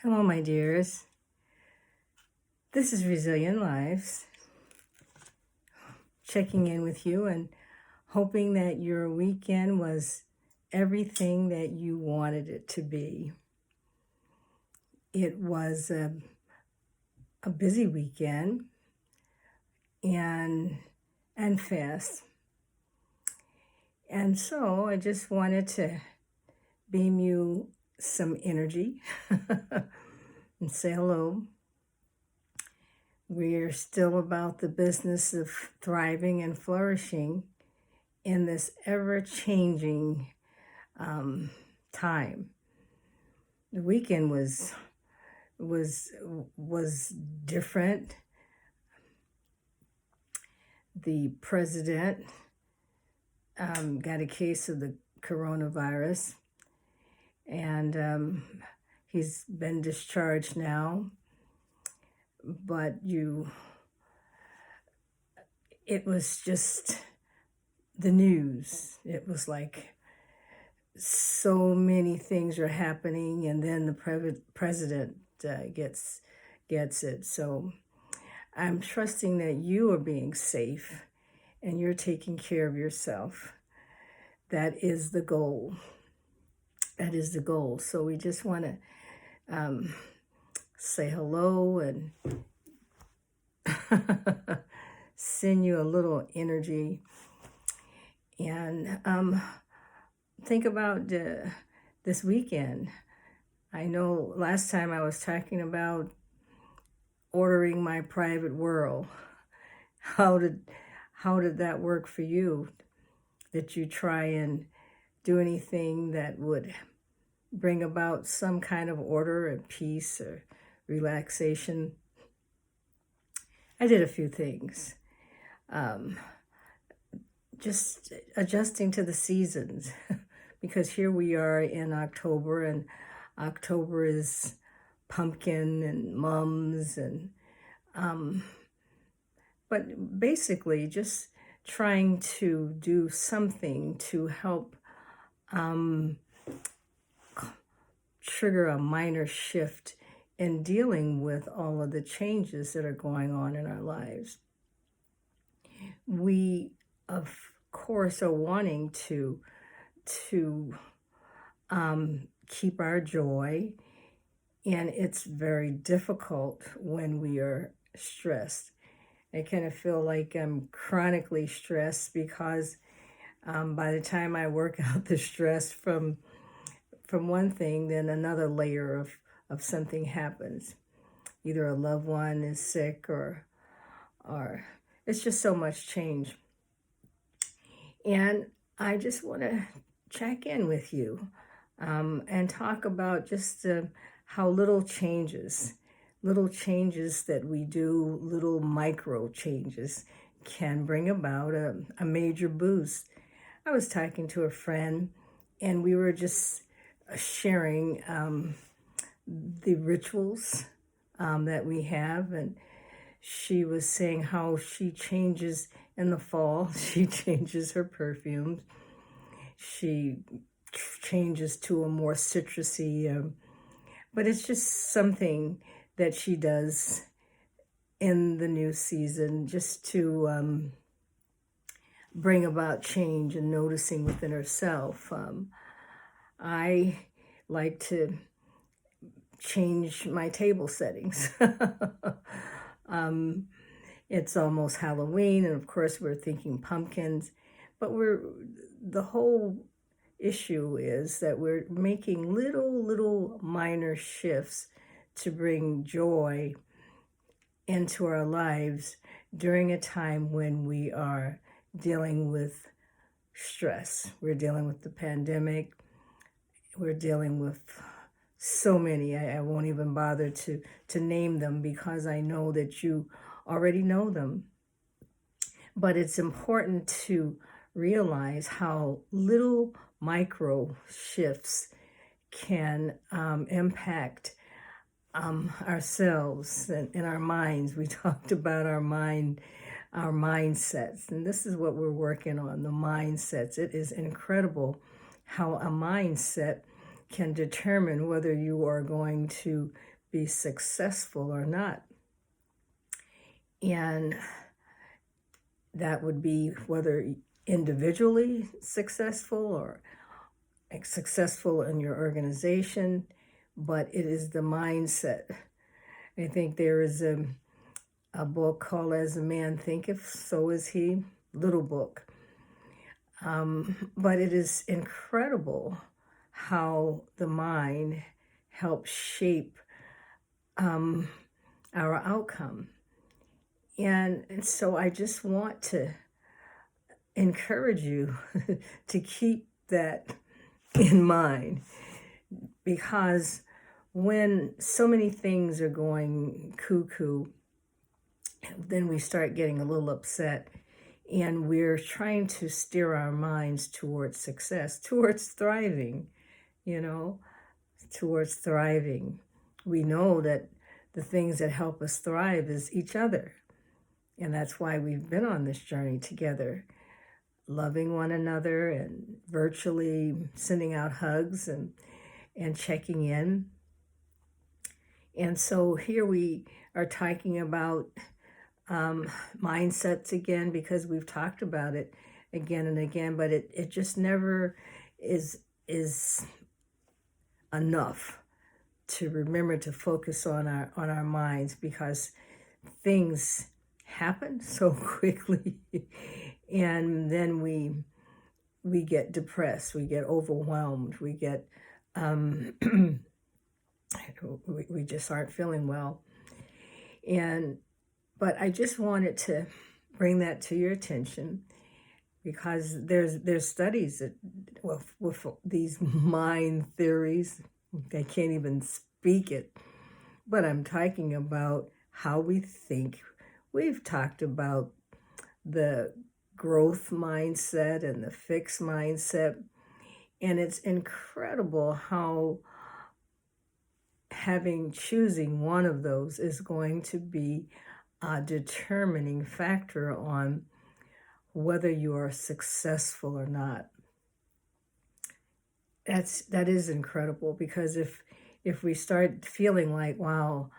Hello, my dears. This is Resilient Lives, checking in with you and hoping that your weekend was everything that you wanted it to be. It was a busy weekend and fast. And so I just wanted to beam you some energy and say hello. We're still about the business of thriving and flourishing in this ever-changing time. The weekend was different. The president got a case of the coronavirus, and he's been discharged now. But it was just the news. It was like so many things are happening, and then the president gets it. So I'm trusting that you are being safe and you're taking care of yourself. That is the goal. That is the goal. So we just want to say hello and send you a little energy. And think about this weekend. I know last time I was talking about ordering my private world. How did that work for you? Did you try and do anything that would bring about some kind of order and peace or relaxation? I did a few things. Just adjusting to the seasons because here we are in October, and October is pumpkin and mums and but basically just trying to do something to help trigger a minor shift in dealing with all of the changes that are going on in our lives. We, of course, are wanting to keep our joy, and it's very difficult when we are stressed. I kind of feel like I'm chronically stressed because by the time I work out the stress from one thing, then another layer of something happens. Either a loved one is sick or it's just so much change. And I just want to check in with you and talk about just how little changes that we do, little micro changes, can bring about a major boost. I was talking to a friend, and we were just sharing the rituals that we have, and she was saying how she changes in the fall. She changes her perfumes. She changes to a more citrusy, but it's just something that she does in the new season just to bring about change and noticing within herself. I like to change my table settings. It's almost Halloween, and of course we're thinking pumpkins, but the whole issue is that we're making little minor shifts to bring joy into our lives during a time when we are dealing with stress. We're dealing with the pandemic. We're dealing with so many. I won't even bother to name them because I know that you already know them. But it's important to realize how little micro shifts can impact ourselves and in our minds. We talked about our mindsets, and this is what we're working on, the mindsets. It is incredible how a mindset can determine whether you are going to be successful or not. And that would be whether individually successful or successful in your organization, but it is the mindset. I think there is a book called As a Man Thinketh, So Is He, little book. But it is incredible how the mind helps shape our outcome. And so I just want to encourage you to keep that in mind, because when so many things are going cuckoo, then we start getting a little upset, and we're trying to steer our minds towards success, towards thriving, towards thriving. We know that the things that help us thrive is each other. And that's why we've been on this journey together, loving one another and virtually sending out hugs and checking in. And so here we are talking about mindsets again, because we've talked about it again and again, but it just never is enough to remember to focus on our minds, because things happen so quickly, and then we get depressed, we get overwhelmed, we get we just aren't feeling well. But I just wanted to bring that to your attention, because there's studies that, well, with these mind theories, I can't even speak it, but I'm talking about how we think. We've talked about the growth mindset and the fixed mindset, and it's incredible how choosing one of those is going to be a determining factor on whether you are successful or not. That is incredible, because if we start feeling like, wow,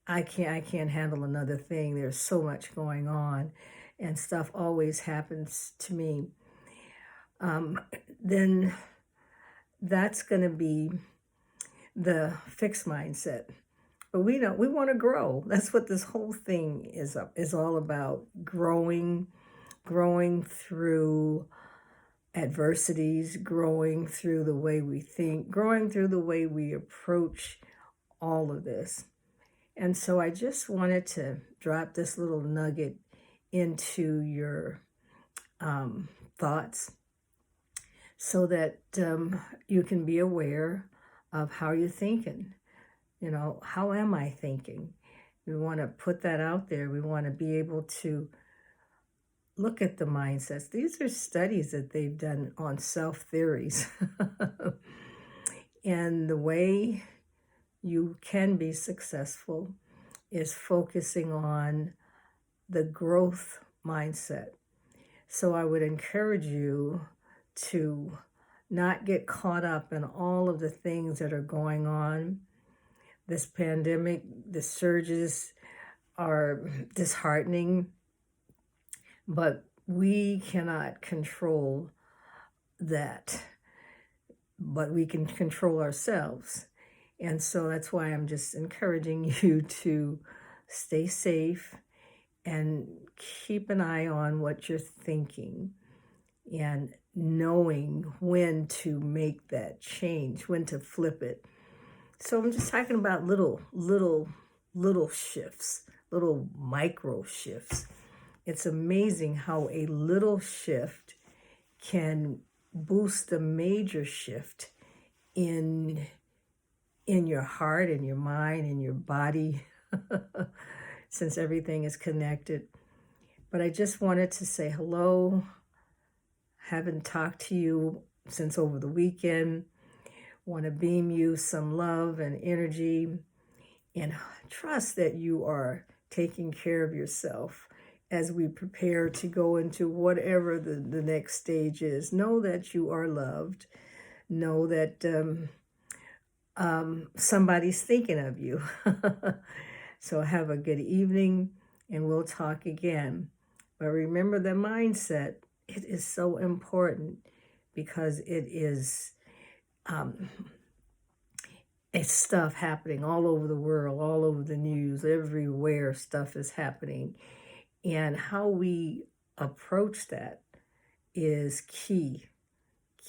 I can't handle another thing, there's so much going on and stuff always happens to me, then that's going to be the fixed mindset. But we want to grow. That's what this whole thing is all about: growing through adversities, growing through the way we think, growing through the way we approach all of this. And so I just wanted to drop this little nugget into your thoughts, so that you can be aware of how you're thinking. How am I thinking? We want to put that out there. We want to be able to look at the mindsets. These are studies that they've done on self-theories. And the way you can be successful is focusing on the growth mindset. So I would encourage you to not get caught up in all of the things that are going on. This pandemic, the surges are disheartening, but we cannot control that, but we can control ourselves. And so that's why I'm just encouraging you to stay safe and keep an eye on what you're thinking, and knowing when to make that change, when to flip it. So I'm just talking about little shifts, little micro shifts. It's amazing how a little shift can boost a major shift in your heart, in your mind, in your body, since everything is connected. But I just wanted to say hello. Haven't talked to you since over the weekend. Want to beam you some love and energy, and trust that you are taking care of yourself as we prepare to go into whatever the next stage is. Know that you are loved. know that somebody's thinking of you. So have a good evening, and we'll talk again. But remember the mindset, it is so important because it is um, it's stuff happening all over the world, all over the news, everywhere stuff is happening. And how we approach that is key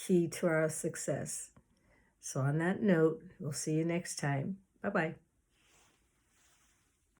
to our success. So on that note, we'll see you next time. Bye-bye.